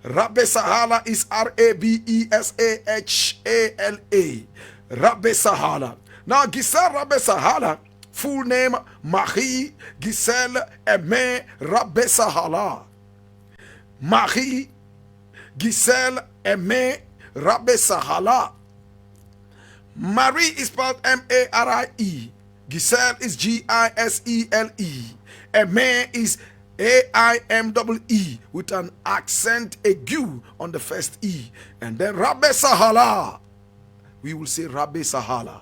Rabesahala is Rabesahala. Rabesahala. Now Gisèle Rabesahala, full name Marie Gisèle Aimée Rabesahala. Marie Gisèle Aimée Rabesahala. Marie is spelled M-A-R-I-E. Gisèle is G-I-S-E-L-E. Aimée is A-I-M-E-E with an accent aigu on the first E. And then Rabesahala. We will say Rabesahala.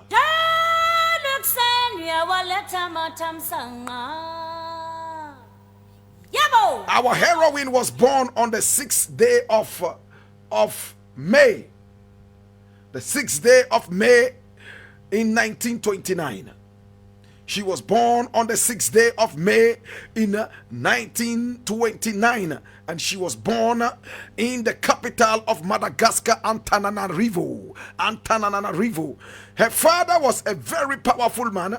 Our heroine was born on the 6th day of May. The 6th day of May in 1929. She was born on the 6th day of May in 1929, and she was born in the capital of Madagascar, Antananarivo. Her father was a very powerful man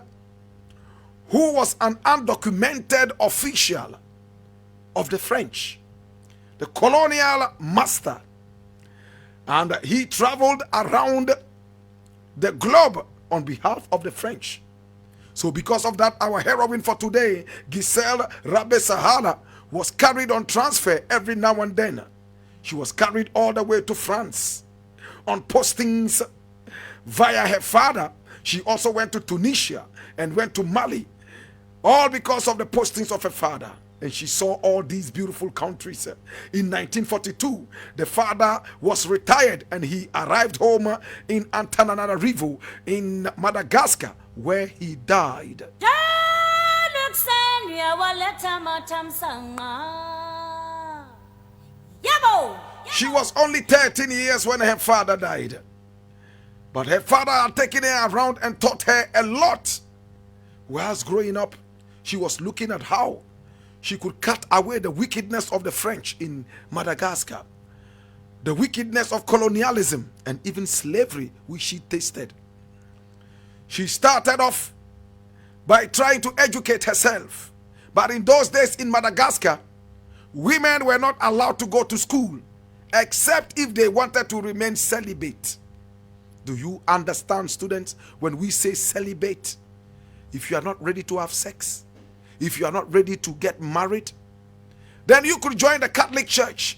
who was an undocumented official of the French, the colonial master, and he traveled around the globe on behalf of the French. So because of that, our heroine for today, Gisèle Rabesahala, was carried on transfer every now and then. She was carried all the way to France on postings via her father. She also went to Tunisia and went to Mali, all because of the postings of her father. And she saw all these beautiful countries. In 1942, the father was retired and he arrived home in Antananarivo in Madagascar, where he died. She was only 13 years when her father died. But her father had taken her around and taught her a lot. Whilst growing up, she was looking at how she could cut away the wickedness of the French in Madagascar, the wickedness of colonialism, and even slavery, which she tasted. She started off by trying to educate herself. But in those days in Madagascar, women were not allowed to go to school except if they wanted to remain celibate. Do you understand, students, when we say celibate? If you are not ready to have sex, if you are not ready to get married, then you could join the Catholic Church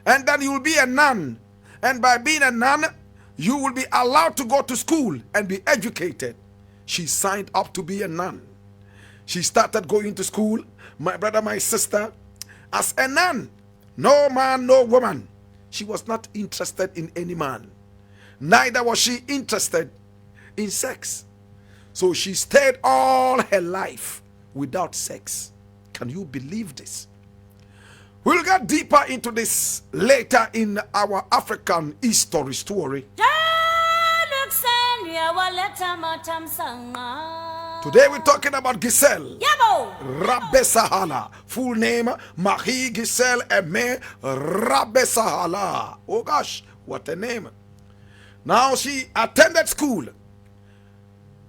and then you will be a nun. And by being a nun, you will be allowed to go to school and be educated. She signed up to be a nun. She started going to school, my brother, my sister, as a nun. No man, no woman. She was not interested in any man. Neither was she interested in sex. So she stayed all her life without sex. Can you believe this? We'll get deeper into this later in our African history story. Today we're talking about Gisèle Rabesahala. Full name Marie Gisèle Aimée Rabesahala. Oh gosh, what a name. Now she attended school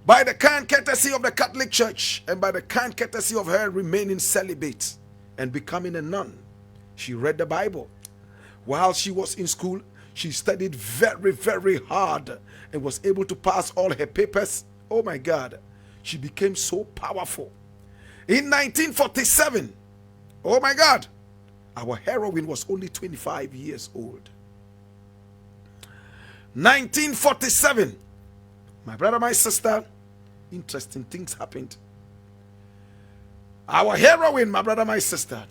by the kind courtesy of the Catholic Church and by the kind courtesy of her remaining celibate and becoming a nun. She read the Bible. While she was in school, she studied very, very hard and was able to pass all her papers. Oh my God, she became so powerful. In 1947, oh my God, our heroine was only 25 years old. 1947, my brother, my sister, interesting things happened. Our heroine, my brother, my sister,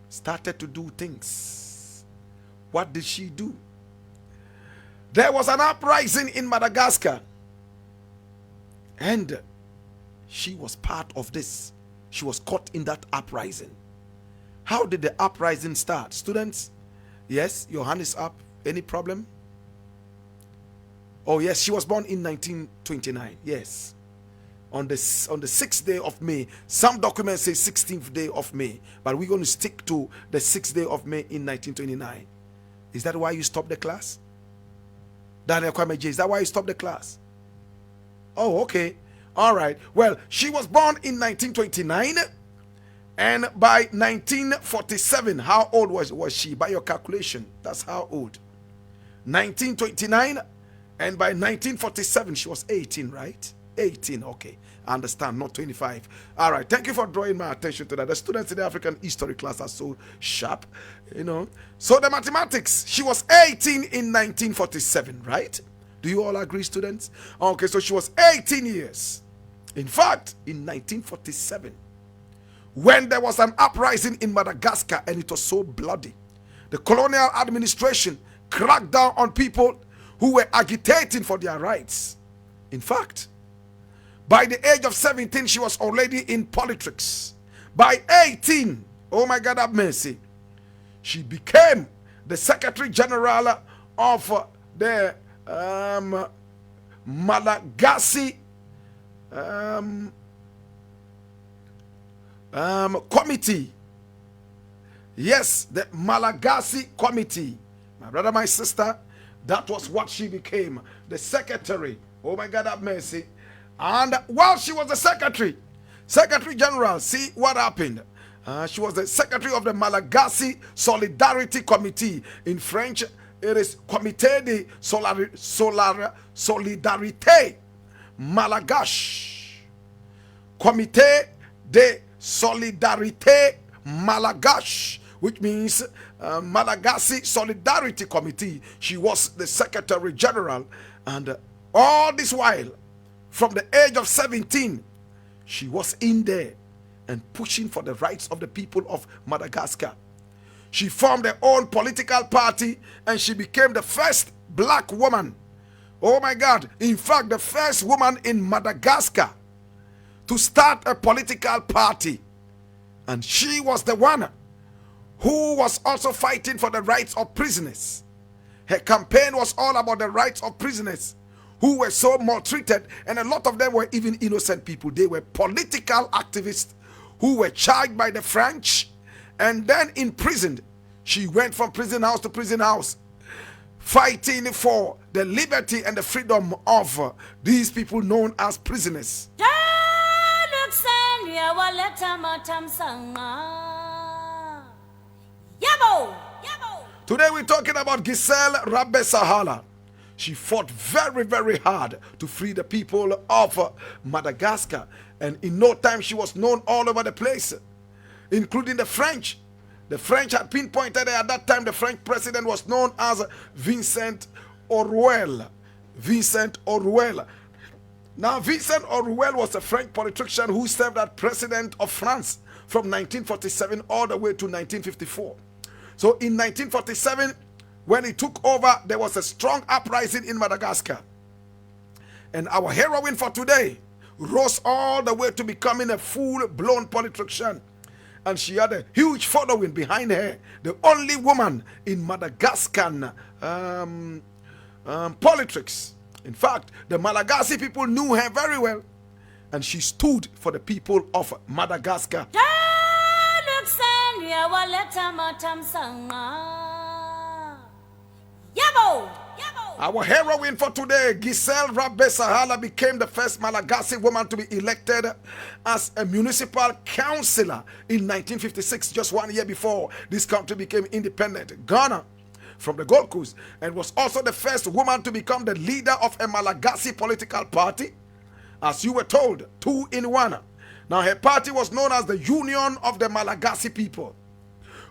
started to do things. What did she do? There was an uprising in Madagascar, and she was part of this. She was caught in that uprising. How did the uprising start? Students, yes, your hand is up. Any problem? Oh yes, she was born in 1929. Yes. On the 6th day of May. Some documents say 16th day of May, but we're going to stick to the 6th day of May in 1929. Is that why you stopped the class? Daniel Kwame J, is that why you stopped the class? Oh, okay. All right. Well, she was born in 1929, And by 1947, how old was she? By your calculation, that's how old. 1929, and by 1947, she was 18, right? 18, okay. I understand, not 25. All right, thank you for drawing my attention to that. The students in the African history class are so sharp, you know. So the mathematics, she was 18 in 1947, right? Do you all agree, students? Okay, so she was 18 years. In fact, in 1947, when there was an uprising in Madagascar and it was so bloody, the colonial administration cracked down on people who were agitating for their rights. In fact, by the age of 17, she was already in politics. By 18, oh my God, have mercy, she became the Secretary General of the Malagasy committee. Yes, the Malagasy committee. My brother, my sister, that was what she became. The secretary. Oh my God, have mercy. And while she was the secretary general, see what happened. She was the secretary of the Malagasy Solidarity Committee. In French, it is Comité de Solidarité Malgache. Comité de Solidarité Malgache, which means Malagasy Solidarity Committee. She was the secretary general, and all this while, from the age of 17, she was in there and pushing for the rights of the people of Madagascar. She formed her own political party and she became the first black woman. Oh my God, in fact, the first woman in Madagascar to start a political party. And she was the one who was also fighting for the rights of prisoners. Her campaign was all about the rights of prisoners who were so maltreated, and a lot of them were even innocent people. They were political activists who were charged by the French and then imprisoned. She went from prison house to prison house, fighting for the liberty and the freedom of these people known as prisoners. Today we're talking about Gisèle Rabesahala. She fought very, very hard to free the people of Madagascar. And in no time, she was known all over the place, including the French. The French had pinpointed her. At that time, the French president was known as Vincent Aurouel. Vincent Aurouel. Now, Vincent Aurouel was a French politician who served as president of France from 1947 all the way to 1954. So in 1947, when he took over, there was a strong uprising in Madagascar. And our heroine for today rose all the way to becoming a full-blown politician. And she had a huge following behind her. The only woman in Madagascan politics. In fact, the Malagasy people knew her very well. And she stood for the people of Madagascar. Our heroine for today, Gisèle Rabesahala, became the first Malagasy woman to be elected as a municipal councillor in 1956, just 1 year before this country became independent, Ghana, from the Gold Coast, and was also the first woman to become the leader of a Malagasy political party. As you were told, 2 in 1. Now, her party was known as the Union of the Malagasy People,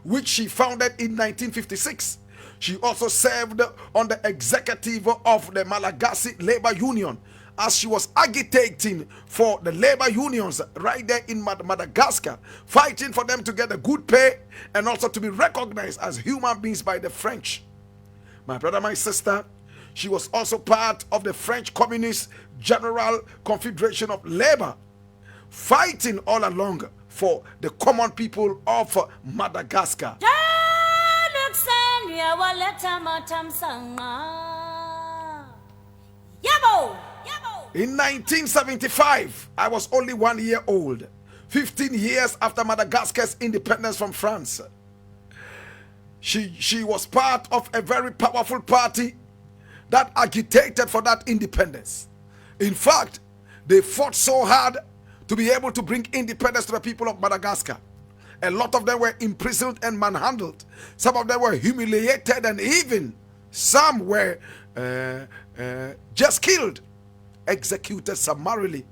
which she founded in 1956. She also served on the executive of the Malagasy Labor Union as she was agitating for the labor unions right there in Madagascar, fighting for them to get a good pay and also to be recognized as human beings by the French. My brother, my sister, she was also part of the French Communist General Confederation of Labor, fighting all along for the common people of Madagascar. In 1975, I was only 1 year old, 15 years after Madagascar's independence from France. She was part of a very powerful party that agitated for that independence. In fact, they fought so hard to be able to bring independence to the people of Madagascar. A lot of them were imprisoned and manhandled. Some of them were humiliated, and even some were just killed, executed summarily.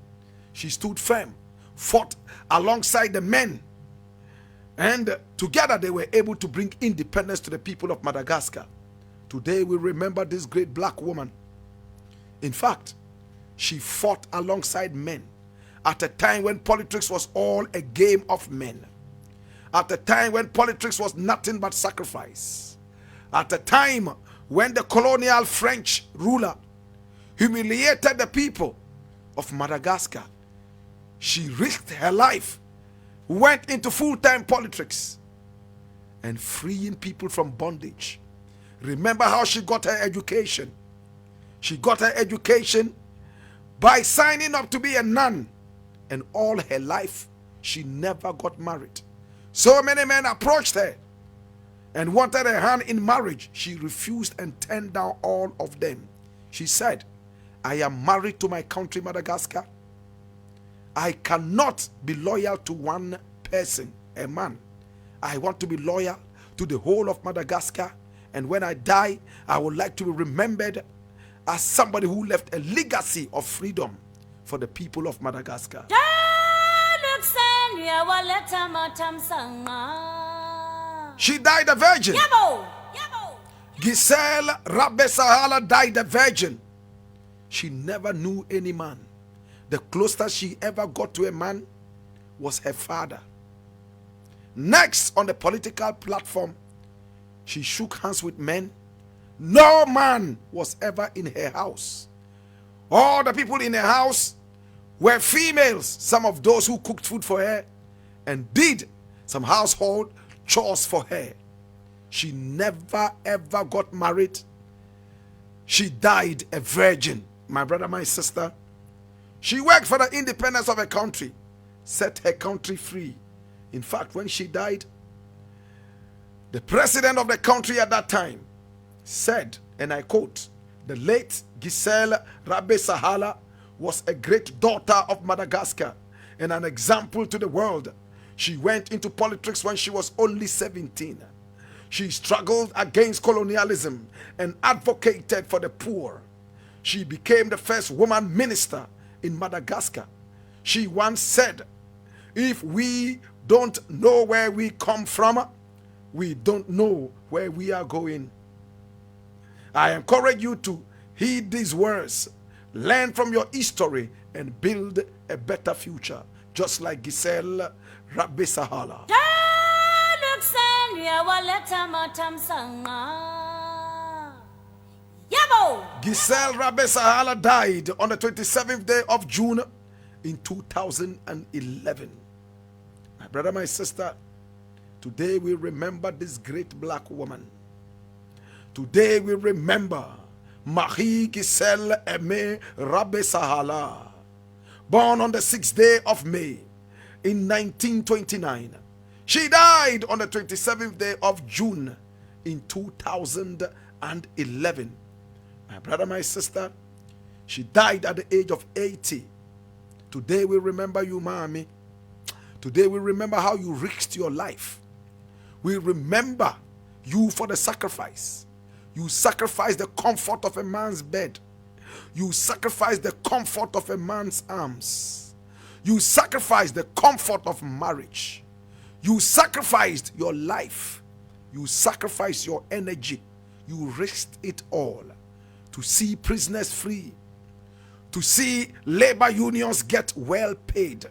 She stood firm, fought alongside the men, and together they were able to bring independence to the people of Madagascar. Today we remember this great black woman. In fact, she fought alongside men at a time when politics was all a game of men. At a time when politics was nothing but sacrifice. At a time when the colonial French ruler humiliated the people of Madagascar. She risked her life, went into full-time politics, and freeing people from bondage. Remember how she got her education. She got her education by signing up to be a nun, and all her life she never got married. So many men approached her and wanted her hand in marriage. She refused and turned down all of them. She said, I am married to my country, Madagascar. I cannot be loyal to one person, a man. I want to be loyal to the whole of Madagascar. And when I die, I would like to be remembered as somebody who left a legacy of freedom for the people of Madagascar. She died a virgin. Gisèle Rabesahala died a virgin. She never knew any man. The closest she ever got to a man was her father. Next, on the political platform, she shook hands with men. No man was ever in her house. All the people in her house were females, some of those who cooked food for her and did some household chores for her. She never ever got married. She died a virgin. My brother, my sister, she worked for the independence of her country, set her country free. In fact, when she died, the president of the country at that time said, and I quote, the late Gisèle Rabesahala was a great daughter of Madagascar and an example to the world. She went into politics when she was only 17. She struggled against colonialism and advocated for the poor. She became the first woman minister in Madagascar. She once said, if we don't know where we come from, we don't know where we are going. I encourage you to heed these words, learn from your history, and build a better future, just like Gisèle Rabesahala. Gisèle Rabesahala died on the 27th day of June in 2011. My brother, my sister, today we remember this great black woman. Today we remember Marie Gisèle Aimée Rabesahala, born on the 6th day of May in 1929. She died on the 27th day of June in 2011. My brother, my sister, she died at the age of 80. Today we remember you, mommy. Today we remember how you risked your life. We remember you for the sacrifice. You sacrificed the comfort of a man's bed. You sacrificed the comfort of a man's arms. You sacrificed the comfort of marriage. You sacrificed your life. You sacrificed your energy. You risked it all to see prisoners free, to see labor unions get well paid,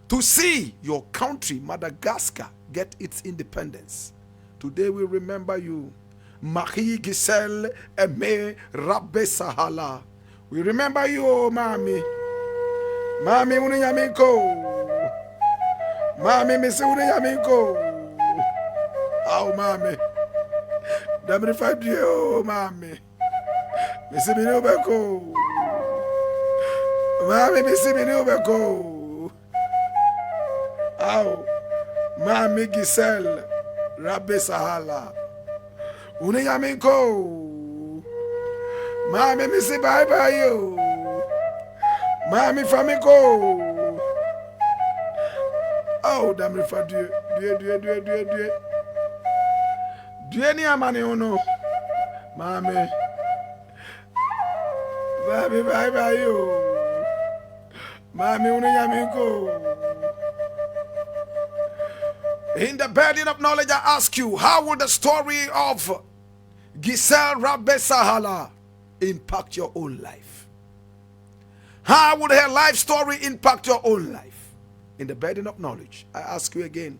to see your country, Madagascar, get its independence. Today we remember you, Marie Gisèle Aimée Rabesahala. We remember you, Mami. Mami Uniyamiko. Mami Miss Uniyamiko. Oh, Mami. Damn fight you, Mami. Miss Minubeko. Mami Miss Minubeko. Oh, Mami Gisèle Rabesahala. Uniyamiko. Mami Missy bye bye you. Mami Famiko. Oh, damn it for you. Due ni amane ono. Mame. Baby, bye bye yo. Mame uno yamiko. In the burden of knowledge, I ask you, how will the story of Gisèle Rabesahala impact your own life? How would her life story impact your own life? In the burden of knowledge, I ask you again.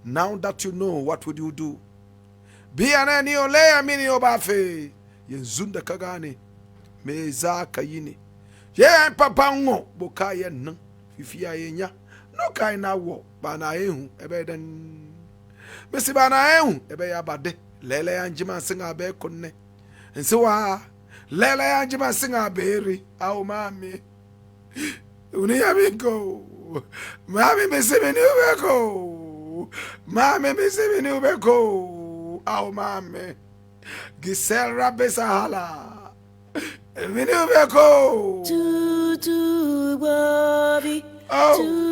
Now that you know, what would you do? Be an aniolea mini obafe. Yenzunda kagane. Meza kayini. Ye papango. Bokaya no. Fifia yenya. No kaina wo. Bana ehu. Ebeden. Mesi bana ehu. Ebe yabade. Lele anjima singa be konne. Nsewa. Lele anjima singa beri. Au mami. Uniyamiko. Mami mesemeni ubeko. Mami mesemeni ubeko. Au mami. Gisèle Rabesahala. Mini ubeko. To Bobby. Oh.